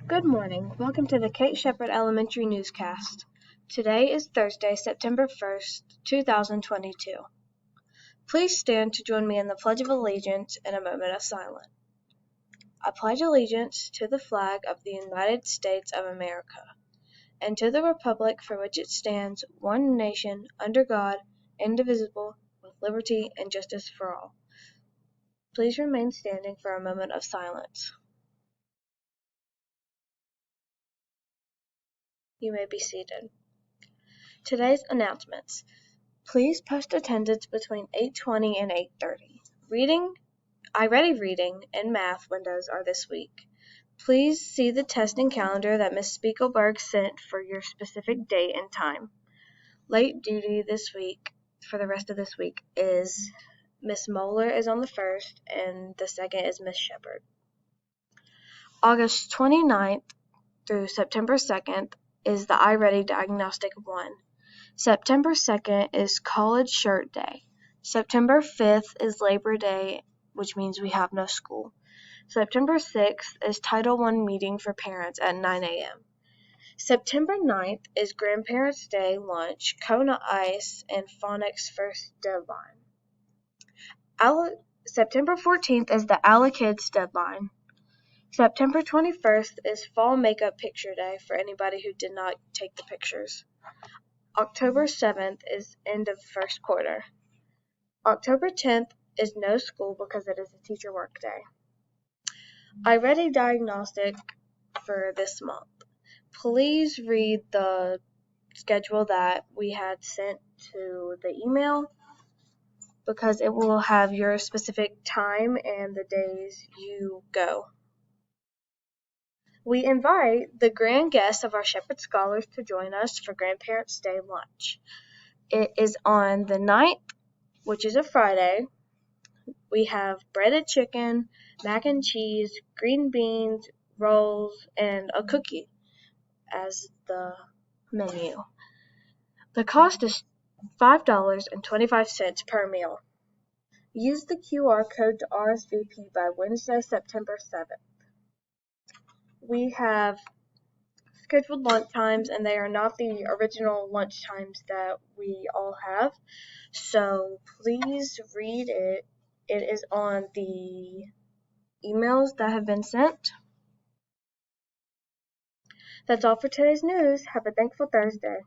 Good morning. Welcome to the Kate Shepherd Elementary Newscast. Today is Thursday, September 1st, 2022. Please stand to join me in the Pledge of Allegiance in a moment of silence. I pledge allegiance to the flag of the United States of America and to the republic for which it stands, one nation, under God, indivisible, with liberty and justice for all. Please remain standing for a moment of silence. You may be seated. Today's announcements. Please post attendance between 8:20 and 8:30. iReady Reading and Math windows are this week. Please see the testing calendar that Ms. Spiegelberg sent for your specific date and time. Late duty this week, for the rest of this week, is Ms. Moeller is on the 1st and the 2nd is Ms. Shepherd. August 29th through September 2nd is the iReady Diagnostic 1. September 2nd is College Shirt Day. September 5th is Labor Day, which means we have no school. September 6th is Title I meeting for parents at 9 a.m. September 9th is Grandparents' Day lunch, Kona Ice, and phonics first deadline. September 14th is the Alla Kids deadline. September 21st is Fall Makeup Picture Day for anybody who did not take the pictures. October 7th is end of first quarter. October 10th is no school because it is a teacher work day. iReady Diagnostic for this month. Please read the schedule that we had sent to the email because it will have your specific time and the days you go. We invite the grand guests of our Shepherd Scholars to join us for Grandparents' Day lunch. It is on the 9th, which is a Friday. We have breaded chicken, mac and cheese, green beans, rolls, and a cookie as the menu. The cost is $5.25 per meal. Use the QR code to RSVP by Wednesday, September 7th. We have scheduled lunch times, and they are not the original lunch times that we all have. So please read it. It is on the emails that have been sent. That's all for today's news. Have a thankful Thursday.